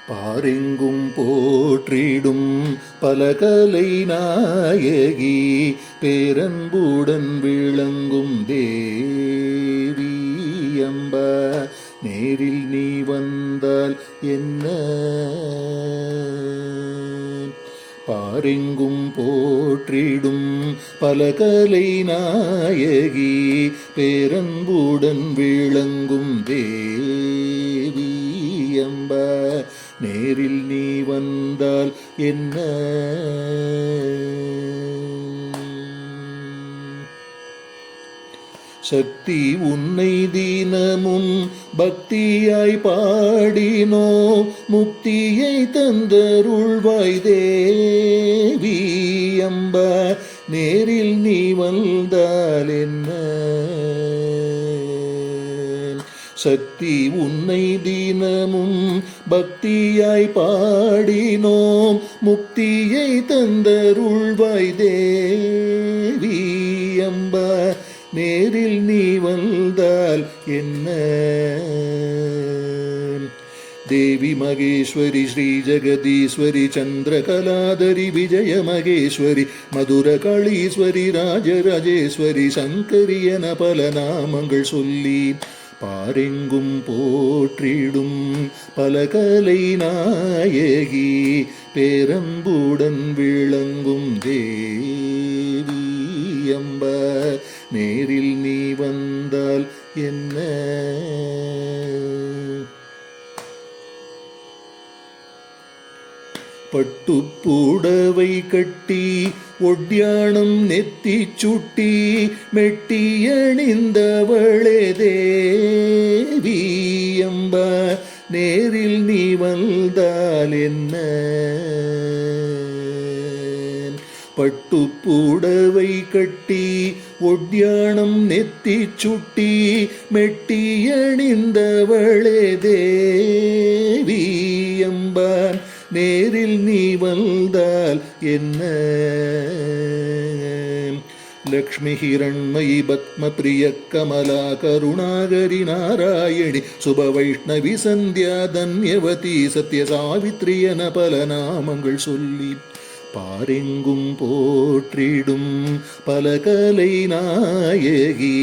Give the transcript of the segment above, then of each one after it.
பாரெங்கும் போற்றிடும் பலகலை நாயகி பேரன்புடன் விளங்கும் தேவி அம்பா, நேரில் நீ வந்தால் என்ன? பாரெங்கும் போற்றிடும் பலகலை நாயகி பேரன்புடன் விளங்கும் தேவி அம்பா, நேரில் நீ வந்தால் என்ன? சக்தி உன்னை தினமும் பக்தியாய் பாடினோ, முக்தியை தந்தருள்வாய் தேவி அம்பா, நேரில் நீ வந்தால் என்ன? சக்தி உன்னை தினமும் பக்தியாய் பாடினோம், முக்தியை தந்தருள்வாய் தேவி அம்பா, நேரில் நீ வந்தால் என்ன? தேவி மகேஸ்வரி ஸ்ரீ ஜெகதீஸ்வரி சந்திரகலாதரி விஜய மகேஸ்வரி மதுரகாளீஸ்வரி ராஜராஜேஸ்வரி சங்கரி என பல நாமங்கள் சொல்லி பாரெங்கும் போற்றிடும் பலகலை நாயகி பேரன்புடன் விளங்கும் தேவி அம்பா, நேரில் நீ வந்தால் என்ன? பட்டுப்புடவை கட்டி ஒட்யாணம் நெத்தி சுட்டி மெட்டியணிந்தவளே தேவி அம்பா, நேரில் நீ வந்தால் என்ன? பட்டுப்புடவை கட்டி ஒட்யாணம் நெத்தி சுட்டி மெட்டியணிந்தவளே தேவி அம்பா, நேரில் நீ வந்தால் என்ன? லக்ஷ்மி ஹிரண்மயி பத்ம பிரிய கமலா கருணாகரி நாராயணி சுப வைஷ்ணவி சந்தியா தன்யவதி சத்ய சாவித்ரி என பல நாமங்கள் சொல்லி பாரெங்கும் போற்றிடும் பலகலை நாயகி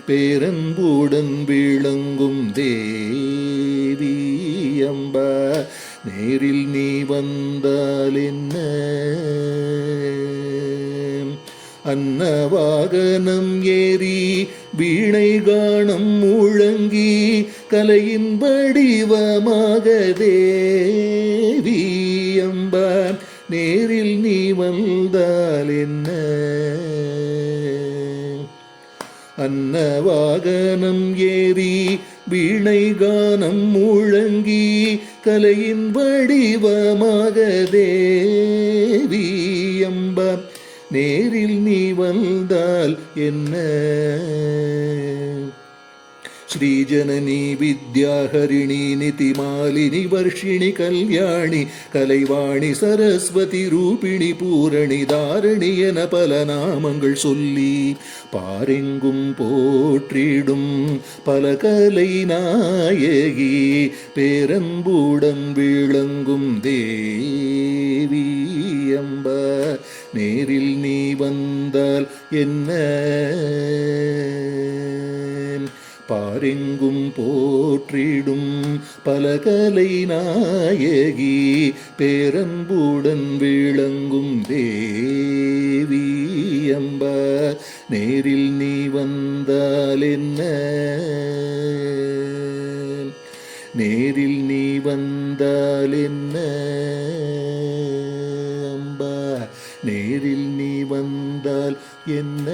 பேரன்புடன் விளங்கும் தேவி அம்பா, நேரில் நீ வந்தால் என்ன? அன்னவாகனம் ஏறி வீணை கானம் முழங்கி கலையின் வடிவமாக தேவி அம்பா, நேரில் நீ வந்தால் என்ன? அன்னவாகனம் ஏறி வீணை கானம் முழங்கி கலையின் வடிவமாக தேவி அம்பா, நேரில் நீ வந்தால் என்ன? ஸ்ரீஜனனி வித்யாஹரிணி நிதிமாலினி வர்ஷிணி கல்யாணி கலைவாணி சரஸ்வதி ரூபிணி பூரணி தாரணி என பல நாமங்கள் சொல்லி பாரெங்கும் போற்றிடும் பலகலை நாயகி பேரன்புடன் விளங்கும் தேவி அம்பா, நேரில் நீ வந்தால் என்ன? பாரெங்கும் போற்றிடும் பலகலை நாயகி பேரன்புடன் விளங்கும் தேவி அம்பா, நேரில் நீ வந்தால் என்ன? நேரில் நீ வந்தால் என்ன அம்பா, நேரில் நீ வந்தால் என்ன?